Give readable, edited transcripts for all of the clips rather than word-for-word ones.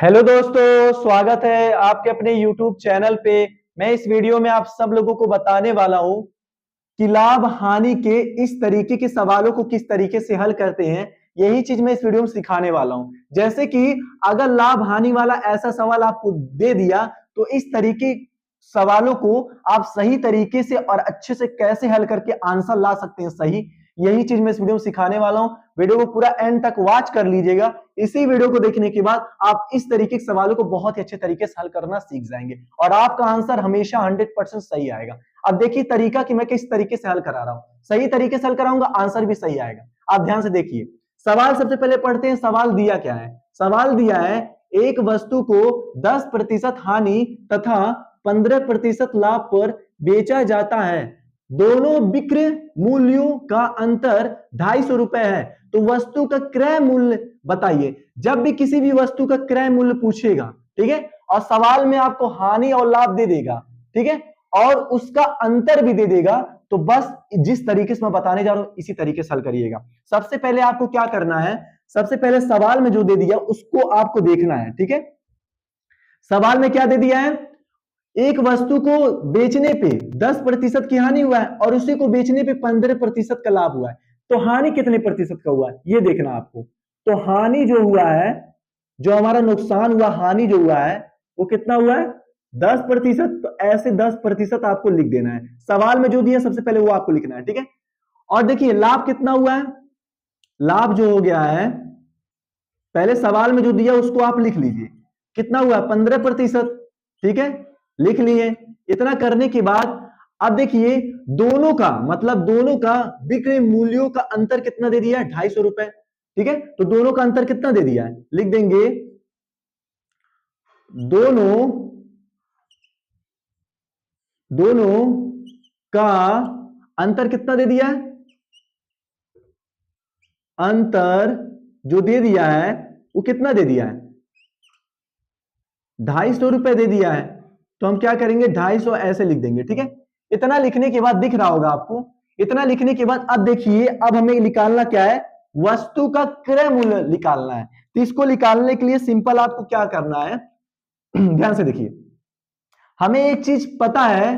Hello दोस्तों, स्वागत है आपके अपने YouTube चैनल पे। मैं इस वीडियो में आप सब लोगों को बताने वाला हूं कि लाभ हानि के इस तरीके के सवालों को किस तरीके से हल करते हैं। यही चीज मैं इस वीडियो में सिखाने वाला हूं। जैसे कि अगर लाभ हानि वाला ऐसा सवाल आपको दे दिया तो इस तरीके सवालों को आप सही तरीके से और अच्छे से कैसे हल करके आंसर ला सकते हैं सही, यही चीज मैं इस वीडियो में सिखाने वाला हूं। वीडियो को पूरा एंड तक वॉच कर लीजिएगा। इसी वीडियो को देखने के बाद आप इस तरीके के सवालों को बहुत ही अच्छे तरीके से हल करना सीख जाएंगे और आपका आंसर हमेशा 100% सही आएगा। अब देखिए तरीका कि मैं किस तरीके से हल करा रहा हूं। सही तरीके से हल कराऊंगा, आंसर भी सही आएगा। आप ध्यान से देखिए, सवाल सबसे पहले पढ़ते हैं। सवाल दिया क्या है? सवाल दिया है एक वस्तु को 10% हानि तथा 15% लाभ पर बेचा जाता है। दोनों विक्रय मूल्यों का अंतर 250 रुपए है। तो वस्तु का क्रय मूल्य बताइए। जब भी किसी भी वस्तु का क्रय मूल्य पूछेगा, ठीक है, और सवाल में आपको हानि और लाभ दे देगा, ठीक है, और उसका अंतर भी दे देगा, तो बस जिस तरीके से मैं बताने जा रहा हूं इसी तरीके से हल करिएगा। सबसे पहले आपको क्या करना है? सबसे पहले सवाल में जो दे दिया उसको आपको देखना है, ठीक है। सवाल में क्या दे दिया है? एक वस्तु को बेचने पे 10% की हानि हुआ है और उसी को बेचने पे 15% का लाभ हुआ है। तो हानि कितने प्रतिशत का हुआ है ये देखना आपको। तो हानि जो हुआ है, जो हमारा नुकसान हुआ, हानि जो हुआ है वो कितना हुआ है? 10%। तो ऐसे 10% आपको लिख देना है। सवाल में जो दिया सबसे पहले वो आपको लिखना है, ठीक है। और देखिए लाभ कितना हुआ है। लाभ जो हो गया है, पहले सवाल में जो दिया उसको आप लिख लीजिए। कितना हुआ? 15%, ठीक है, लिख लिए। इतना करने के बाद अब देखिए दोनों का मतलब दोनों का विक्रय मूल्यों का अंतर कितना दे दिया है? 250 रुपए, ठीक है। तो दोनों का अंतर कितना दे दिया है? लिख देंगे दोनों दोनों का अंतर कितना दे दिया है? अंतर जो दे दिया है वो कितना दे दिया है? 250 रुपए दे दिया है। तो हम क्या करेंगे? 250 ऐसे लिख देंगे, ठीक है। इतना लिखने के बाद दिख रहा होगा आपको। इतना लिखने के बाद अब देखिए, अब हमें निकालना क्या है? वस्तु का क्रय मूल्य निकालना है। तो इसको निकालने के लिए सिंपल आपको क्या करना है? ध्यान से देखिए, हमें एक चीज पता है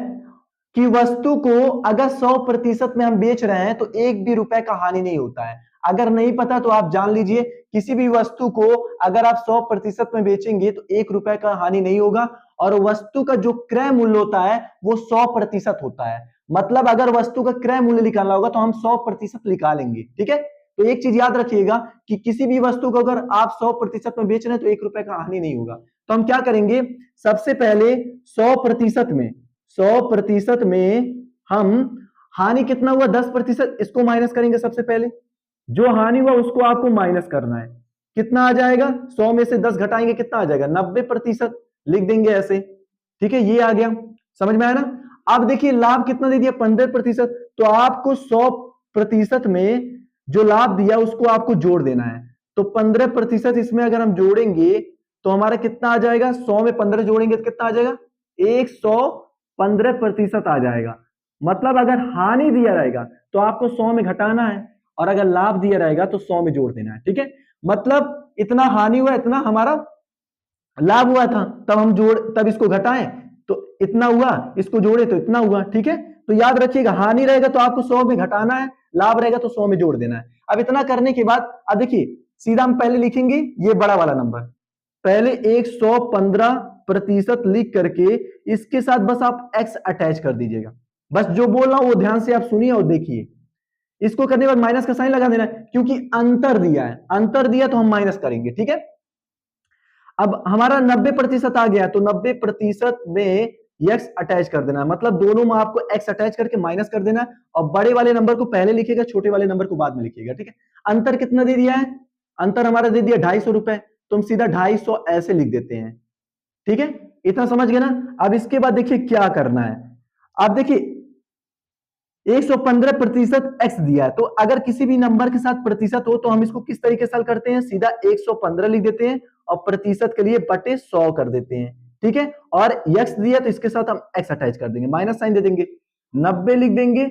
कि वस्तु को अगर 100% में हम बेच रहे हैं तो एक भी रुपए का हानि नहीं होता है। अगर नहीं पता तो आप जान लीजिए, किसी भी वस्तु को अगर आप 100% में बेचेंगे तो एक रुपए का हानि नहीं होगा। और वस्तु का जो क्रय मूल्य होता है वो 100% होता है। मतलब अगर वस्तु का क्रय मूल्य निकालना होगा तो हम 100% निकालेंगे, ठीक है। तो एक चीज याद रखिएगा कि किसी भी वस्तु को अगर आप 100% में बेच रहे हैं तो एक रुपए का हानि नहीं होगा। तो हम क्या करेंगे? सबसे पहले 100% में हम हानि कितना हुआ? 10%, इसको माइनस करेंगे। सबसे पहले जो हानि हुआ उसको आपको माइनस करना है। कितना आ जाएगा? 100 में से 10 घटाएंगे, कितना आ जाएगा? 90%। लिख देंगे ऐसे, ठीक है। ये आ गया, समझ में आया ना। अब देखिए लाभ कितना दे दिया? 15%। तो आपको 100% में जो लाभ दिया उसको आपको जोड़ देना है। तो 15% इसमें अगर हम जोड़ेंगे तो हमारा कितना आ जाएगा? 100 में 15 जोड़ेंगे तो कितना आ जाएगा? 115% आ जाएगा। मतलब अगर हानि दिया रहेगा तो आपको 100 में घटाना है और अगर लाभ दिया रहेगा तो 100 में जोड़ देना है, ठीक है। मतलब इतना हानि हुआ, इतना हमारा लाभ हुआ था, तब इसको घटाएं तो इतना हुआ, इसको जोड़े तो इतना हुआ, ठीक है। तो याद रखिएगा, हानि रहेगा तो आपको 100 में घटाना है, लाभ रहेगा तो 100 में जोड़ देना है। अब इतना करने के बाद अब देखिए सीधा हम पहले लिखेंगे ये बड़ा वाला नंबर। पहले 115% लिख करके इसके साथ बस आप x अटैच कर दीजिएगा। बस जो बोल रहा हूं वो ध्यान से आप सुनिए और देखिए। इसको करने के बाद माइनस का साइन लगा देना है, क्योंकि अंतर दिया है। अंतर दिया तो हम माइनस करेंगे, ठीक है। अब हमारा 90% आ गया तो 90% में x अटैच कर देना है। मतलब दोनों में आपको x अटैच करके माइनस कर देना है और बड़े वाले नंबर को पहले लिखिएगा, छोटे वाले नंबर को बाद में लिखिएगा, ठीक है। अंतर कितना दे दिया है? अंतर हमारा दे दिया 250 रुपए। तुम सीधा 250 ऐसे लिख देते हैं, ठीक है। इतना समझ गए ना। अब इसके बाद देखिए क्या करना है। अब देखिए 115% x दिया है, तो अगर किसी भी नंबर के साथ प्रतिशत हो तो हम इसको किस तरीके से हल करते हैं? सीधा 115 लिख देते हैं और प्रतिशत के लिए बटे 100 कर देते हैं, ठीक है। और x दिया तो इसके साथ हम x अटैच कर देंगे, माइनस साइन दे देंगे। 90 लिख देंगे।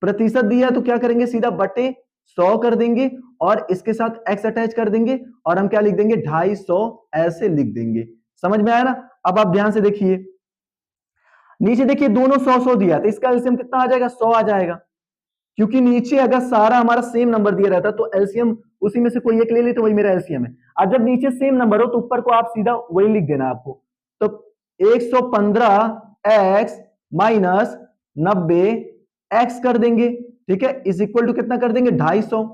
प्रतिशत दिया तो क्या करेंगे? सीधा बटे 100 कर देंगे और इसके साथ x अटैच कर देंगे और हम क्या लिख देंगे 250 ऐसे लिख देंगे। समझ में आया ना? अब आप ध्यान से देखिए, नीचे देखिए दोनों 100 दिया तो इसका एलसीएम कितना आ जाएगा? 100 आ जाएगा, क्योंकि नीचे अगर सारा हमारा सेम नंबर दिया रहता तो एलसीएम उसी में से कोई एक ले ली तो वही मेरा एलसीएम है। अब जब नीचे सेम नंबर हो तो ऊपर को आप सीधा वही लिख देना आपको। तो 115x माइनस 90 x कर देंगे, ठीक है, इज इक्वल टू कितना कर देंगे? 250।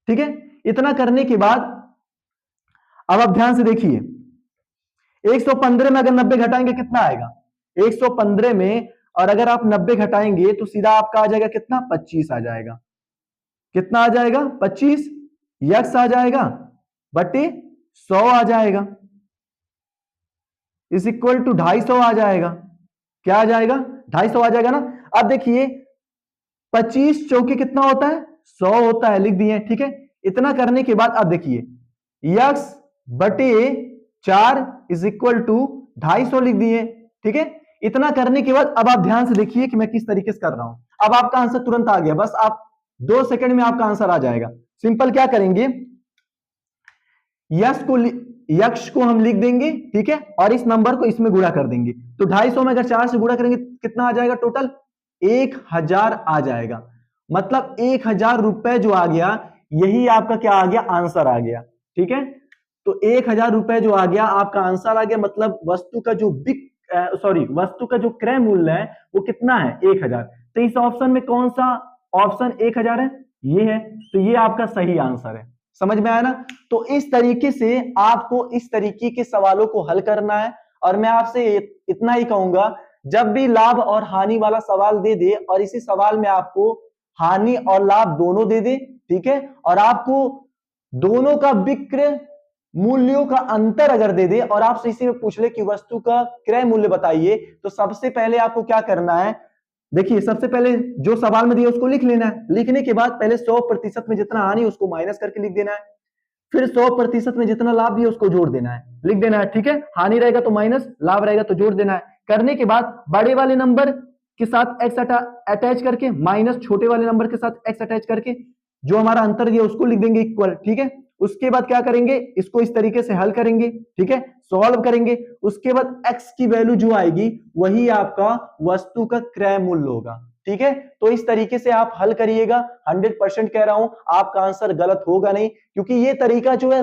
ठीक है, इतना करने के बाद अब आप ध्यान से देखिए, 115 में अगर 90 घटाएंगे कितना आएगा? 115 में और अगर आप 90 घटाएंगे तो सीधा आपका आ जाएगा कितना? 25 आ जाएगा। कितना आ जाएगा? 25 यक्स आ जाएगा बटे 100 आ जाएगा, इज इक्वल टू 250 आ जाएगा। क्या आ जाएगा? 250 आ जाएगा ना। अब देखिए 25 चौके कितना होता है? 100 होता है, लिख दिए, ठीक है। इतना करने के बाद अब देखिए यक्स बटे 4 इज इक्वल टू 250 लिख दिए, ठीक है। इतना करने के बाद अब आप ध्यान से देखिए कि मैं किस तरीके से कर रहा हूं। अब आपका आंसर तुरंत आ गया, बस आप 2 सेकंड में आपका आंसर आ जाएगा। सिंपल क्या करेंगे, यक्स को हम लिख देंगे, ठीक है, और इस नंबर को इसमें गुणा कर देंगे। तो 250 में अगर 4 से गुणा करेंगे कितना आ जाएगा? टोटल 1000 आ जाएगा। मतलब 1000 रुपए जो आ गया, यही आपका क्या आ गया? आंसर आ गया, ठीक है। तो 1000 रुपए जो आ गया आपका आंसर आ गया। मतलब वस्तु का जो वस्तु का जो क्रय मूल्य है वो कितना है? 1000। तो इस ऑप्शन में कौन सा ऑप्शन 1000 है? ये है। तो ये आपका सही आंसर है। समझ में आया ना? तो इस तरीके से आपको इस तरीके के सवालों को हल करना है। और मैं आपसे इतना ही कहूंगा, जब भी लाभ और हानि वाला सवाल दे दे और इसी सवाल में आपको हानि और लाभ दोनों दे दे, ठीक है, और आपको दोनों का विक्रय मूल्यों का अंतर अगर दे दे और आपसे इसी में पूछ ले कि वस्तु का क्रय मूल्य बताइए, तो सबसे पहले आपको क्या करना है? देखिए, सबसे पहले जो सवाल में दिया उसको लिख लेना है। लिखने के बाद पहले 100% में जितना हानि उसको माइनस करके लिख देना है, फिर 100% में जितना लाभ भी है उसको जोड़ देना है, लिख देना है, ठीक है। हानि रहेगा तो माइनस, लाभ रहेगा तो जोड़ देना है। करने के बाद बड़े वाले नंबर के साथ एक्स अटैच करके माइनस छोटे वाले नंबर के साथ एक्स अटैच करके जो हमारा अंतर दिया उसको लिख देंगे इक्वल, ठीक है। उसके बाद क्या करेंगे? इसको इस तरीके से हल करेंगे, ठीक है, सॉल्व करेंगे। उसके बाद x की वैल्यू जो आएगी वही आपका वस्तु का क्रय मूल्य होगा, ठीक है। तो इस तरीके से आप हल करिएगा। 100% कह रहा हूं, आपका आंसर गलत होगा नहीं, क्योंकि ये तरीका जो है